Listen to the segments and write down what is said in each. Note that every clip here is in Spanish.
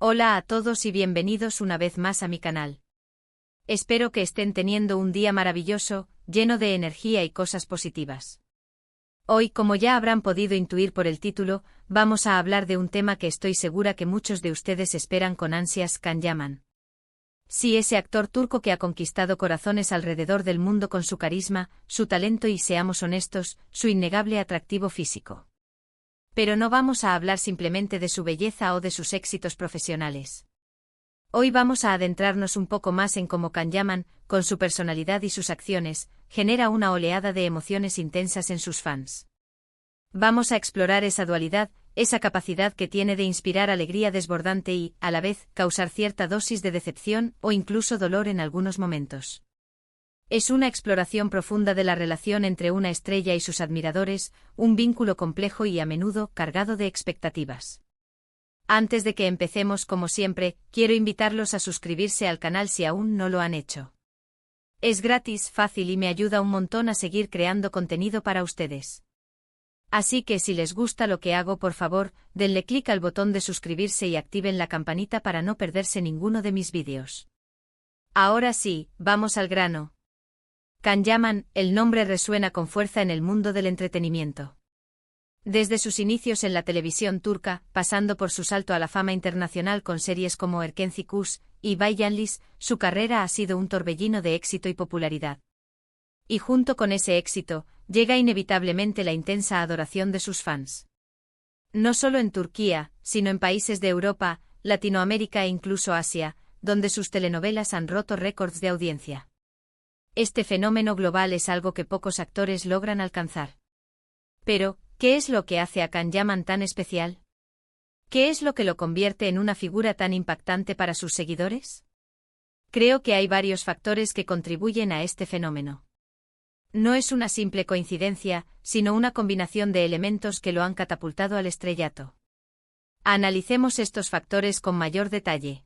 Hola a todos y bienvenidos una vez más a mi canal. Espero que estén teniendo un día maravilloso, lleno de energía y cosas positivas. Hoy, como ya habrán podido intuir por el título, vamos a hablar de un tema que estoy segura que muchos de ustedes esperan con ansias: Can Yaman. Sí, ese actor turco que ha conquistado corazones alrededor del mundo con su carisma, su talento y, seamos honestos, su innegable atractivo físico. Pero no vamos a hablar simplemente de su belleza o de sus éxitos profesionales. Hoy vamos a adentrarnos un poco más en cómo Can Yaman, con su personalidad y sus acciones, genera una oleada de emociones intensas en sus fans. Vamos a explorar esa dualidad, esa capacidad que tiene de inspirar alegría desbordante y, a la vez, causar cierta dosis de decepción o incluso dolor en algunos momentos. Es una exploración profunda de la relación entre una estrella y sus admiradores, un vínculo complejo y a menudo cargado de expectativas. Antes de que empecemos, como siempre, quiero invitarlos a suscribirse al canal si aún no lo han hecho. Es gratis, fácil y me ayuda un montón a seguir creando contenido para ustedes. Así que si les gusta lo que hago, por favor, denle clic al botón de suscribirse y activen la campanita para no perderse ninguno de mis vídeos. Ahora sí, vamos al grano. Can Yaman, el nombre resuena con fuerza en el mundo del entretenimiento. Desde sus inicios en la televisión turca, pasando por su salto a la fama internacional con series como Erkenci Kuş y Bay Yanlis, su carrera ha sido un torbellino de éxito y popularidad. Y junto con ese éxito, llega inevitablemente la intensa adoración de sus fans. No solo en Turquía, sino en países de Europa, Latinoamérica e incluso Asia, donde sus telenovelas han roto récords de audiencia. Este fenómeno global es algo que pocos actores logran alcanzar. Pero, ¿qué es lo que hace a Can Yaman tan especial? ¿Qué es lo que lo convierte en una figura tan impactante para sus seguidores? Creo que hay varios factores que contribuyen a este fenómeno. No es una simple coincidencia, sino una combinación de elementos que lo han catapultado al estrellato. Analicemos estos factores con mayor detalle.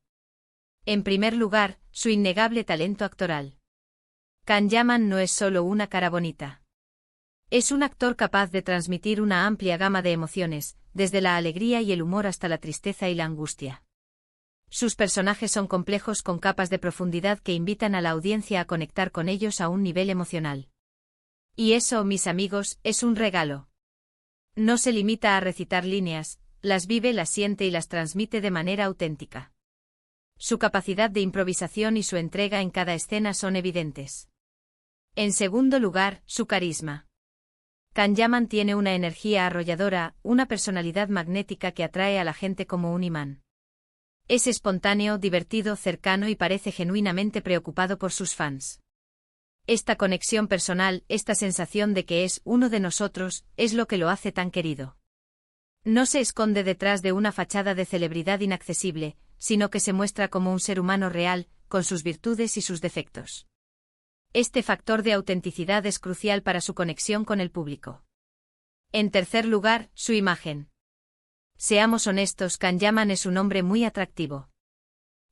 En primer lugar, su innegable talento actoral. Can Yaman no es solo una cara bonita. Es un actor capaz de transmitir una amplia gama de emociones, desde la alegría y el humor hasta la tristeza y la angustia. Sus personajes son complejos con capas de profundidad que invitan a la audiencia a conectar con ellos a un nivel emocional. Y eso, mis amigos, es un regalo. No se limita a recitar líneas, las vive, las siente y las transmite de manera auténtica. Su capacidad de improvisación y su entrega en cada escena son evidentes. En segundo lugar, su carisma. Can Yaman tiene una energía arrolladora, una personalidad magnética que atrae a la gente como un imán. Es espontáneo, divertido, cercano y parece genuinamente preocupado por sus fans. Esta conexión personal, esta sensación de que es uno de nosotros, es lo que lo hace tan querido. No se esconde detrás de una fachada de celebridad inaccesible, sino que se muestra como un ser humano real, con sus virtudes y sus defectos. Este factor de autenticidad es crucial para su conexión con el público. En tercer lugar, su imagen. Seamos honestos, Can Yaman es un hombre muy atractivo.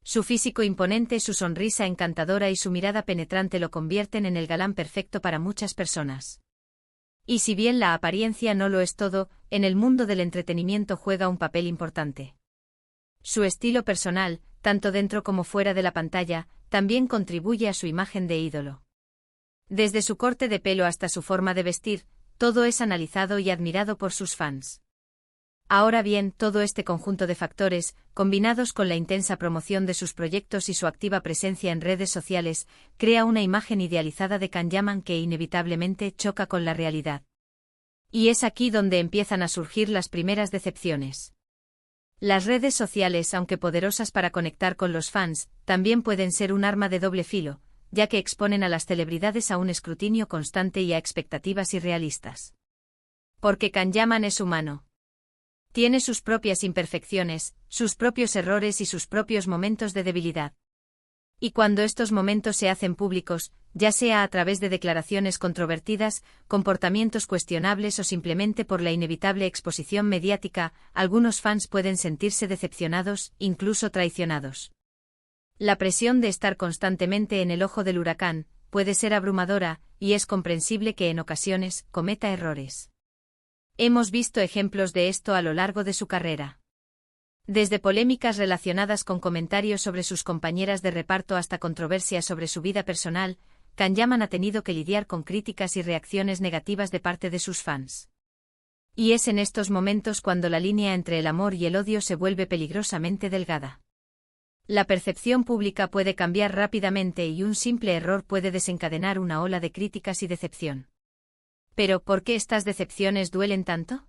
Su físico imponente, su sonrisa encantadora y su mirada penetrante lo convierten en el galán perfecto para muchas personas. Y si bien la apariencia no lo es todo, en el mundo del entretenimiento juega un papel importante. Su estilo personal, tanto dentro como fuera de la pantalla, también contribuye a su imagen de ídolo. Desde su corte de pelo hasta su forma de vestir, todo es analizado y admirado por sus fans. Ahora bien, todo este conjunto de factores, combinados con la intensa promoción de sus proyectos y su activa presencia en redes sociales, crea una imagen idealizada de Can Yaman que inevitablemente choca con la realidad. Y es aquí donde empiezan a surgir las primeras decepciones. Las redes sociales, aunque poderosas para conectar con los fans, también pueden ser un arma de doble filo, ya que exponen a las celebridades a un escrutinio constante y a expectativas irrealistas. Porque Can Yaman es humano. Tiene sus propias imperfecciones, sus propios errores y sus propios momentos de debilidad. Y cuando estos momentos se hacen públicos, ya sea a través de declaraciones controvertidas, comportamientos cuestionables o simplemente por la inevitable exposición mediática, algunos fans pueden sentirse decepcionados, incluso traicionados. La presión de estar constantemente en el ojo del huracán puede ser abrumadora, y es comprensible que en ocasiones cometa errores. Hemos visto ejemplos de esto a lo largo de su carrera. Desde polémicas relacionadas con comentarios sobre sus compañeras de reparto hasta controversias sobre su vida personal, Can Yaman ha tenido que lidiar con críticas y reacciones negativas de parte de sus fans. Y es en estos momentos cuando la línea entre el amor y el odio se vuelve peligrosamente delgada. La percepción pública puede cambiar rápidamente y un simple error puede desencadenar una ola de críticas y decepción. Pero, ¿por qué estas decepciones duelen tanto?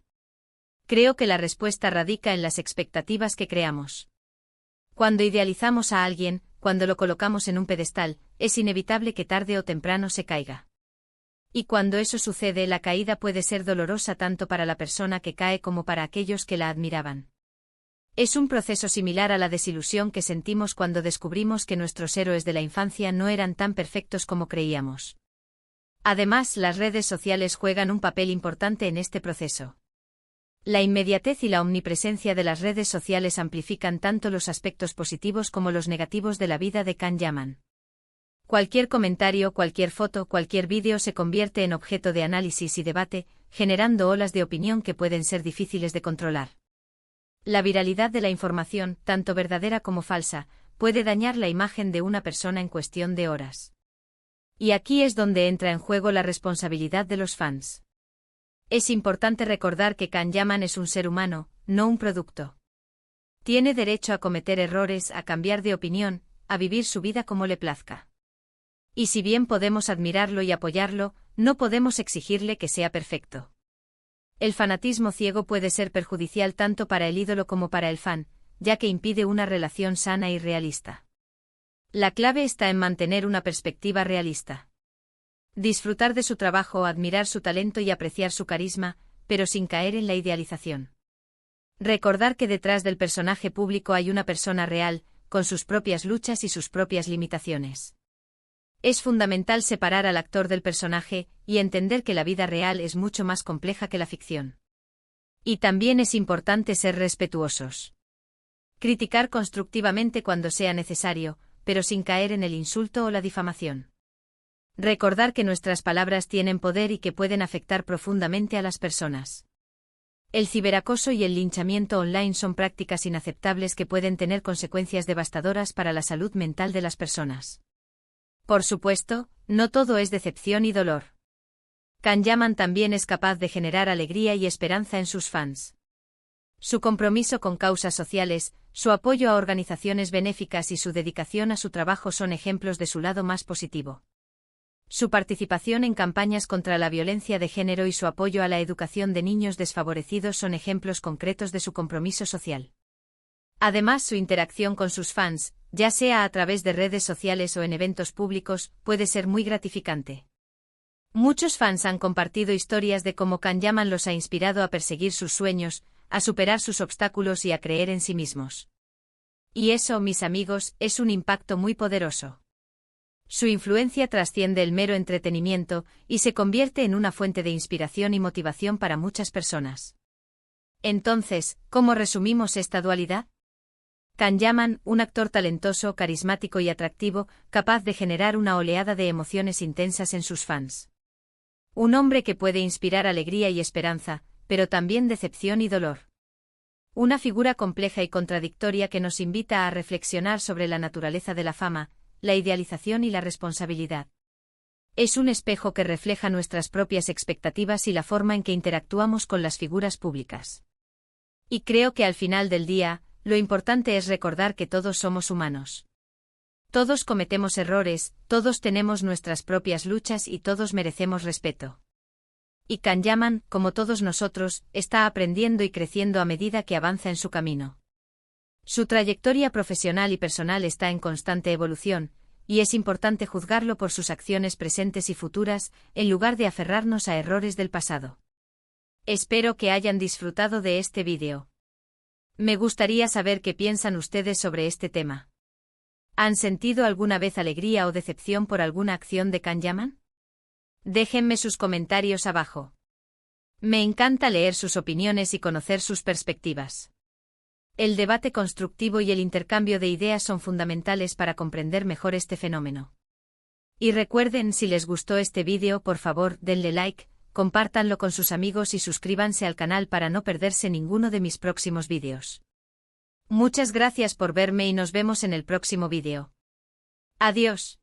Creo que la respuesta radica en las expectativas que creamos. Cuando idealizamos a alguien, cuando lo colocamos en un pedestal, es inevitable que tarde o temprano se caiga. Y cuando eso sucede, la caída puede ser dolorosa tanto para la persona que cae como para aquellos que la admiraban. Es un proceso similar a la desilusión que sentimos cuando descubrimos que nuestros héroes de la infancia no eran tan perfectos como creíamos. Además, las redes sociales juegan un papel importante en este proceso. La inmediatez y la omnipresencia de las redes sociales amplifican tanto los aspectos positivos como los negativos de la vida de Can Yaman. Cualquier comentario, cualquier foto, cualquier vídeo se convierte en objeto de análisis y debate, generando olas de opinión que pueden ser difíciles de controlar. La viralidad de la información, tanto verdadera como falsa, puede dañar la imagen de una persona en cuestión de horas. Y aquí es donde entra en juego la responsabilidad de los fans. Es importante recordar que Can Yaman es un ser humano, no un producto. Tiene derecho a cometer errores, a cambiar de opinión, a vivir su vida como le plazca. Y si bien podemos admirarlo y apoyarlo, no podemos exigirle que sea perfecto. El fanatismo ciego puede ser perjudicial tanto para el ídolo como para el fan, ya que impide una relación sana y realista. La clave está en mantener una perspectiva realista. Disfrutar de su trabajo, admirar su talento y apreciar su carisma, pero sin caer en la idealización. Recordar que detrás del personaje público hay una persona real, con sus propias luchas y sus propias limitaciones. Es fundamental separar al actor del personaje y entender que la vida real es mucho más compleja que la ficción. Y también es importante ser respetuosos. Criticar constructivamente cuando sea necesario, pero sin caer en el insulto o la difamación. Recordar que nuestras palabras tienen poder y que pueden afectar profundamente a las personas. El ciberacoso y el linchamiento online son prácticas inaceptables que pueden tener consecuencias devastadoras para la salud mental de las personas. Por supuesto, no todo es decepción y dolor. Can Yaman también es capaz de generar alegría y esperanza en sus fans. Su compromiso con causas sociales, su apoyo a organizaciones benéficas y su dedicación a su trabajo son ejemplos de su lado más positivo. Su participación en campañas contra la violencia de género y su apoyo a la educación de niños desfavorecidos son ejemplos concretos de su compromiso social. Además, su interacción con sus fans, ya sea a través de redes sociales o en eventos públicos, puede ser muy gratificante. Muchos fans han compartido historias de cómo Can Yaman los ha inspirado a perseguir sus sueños, a superar sus obstáculos y a creer en sí mismos. Y eso, mis amigos, es un impacto muy poderoso. Su influencia trasciende el mero entretenimiento y se convierte en una fuente de inspiración y motivación para muchas personas. Entonces, ¿cómo resumimos esta dualidad? Can Yaman, un actor talentoso, carismático y atractivo, capaz de generar una oleada de emociones intensas en sus fans. Un hombre que puede inspirar alegría y esperanza, pero también decepción y dolor. Una figura compleja y contradictoria que nos invita a reflexionar sobre la naturaleza de la fama, la idealización y la responsabilidad. Es un espejo que refleja nuestras propias expectativas y la forma en que interactuamos con las figuras públicas. Y creo que al final del día, lo importante es recordar que todos somos humanos. Todos cometemos errores, todos tenemos nuestras propias luchas y todos merecemos respeto. Y Can Yaman, como todos nosotros, está aprendiendo y creciendo a medida que avanza en su camino. Su trayectoria profesional y personal está en constante evolución, y es importante juzgarlo por sus acciones presentes y futuras, en lugar de aferrarnos a errores del pasado. Espero que hayan disfrutado de este vídeo. Me gustaría saber qué piensan ustedes sobre este tema. ¿Han sentido alguna vez alegría o decepción por alguna acción de Can Yaman? Déjenme sus comentarios abajo. Me encanta leer sus opiniones y conocer sus perspectivas. El debate constructivo y el intercambio de ideas son fundamentales para comprender mejor este fenómeno. Y recuerden, si les gustó este vídeo, por favor, denle like, compártanlo con sus amigos y suscríbanse al canal para no perderse ninguno de mis próximos vídeos. Muchas gracias por verme y nos vemos en el próximo vídeo. Adiós.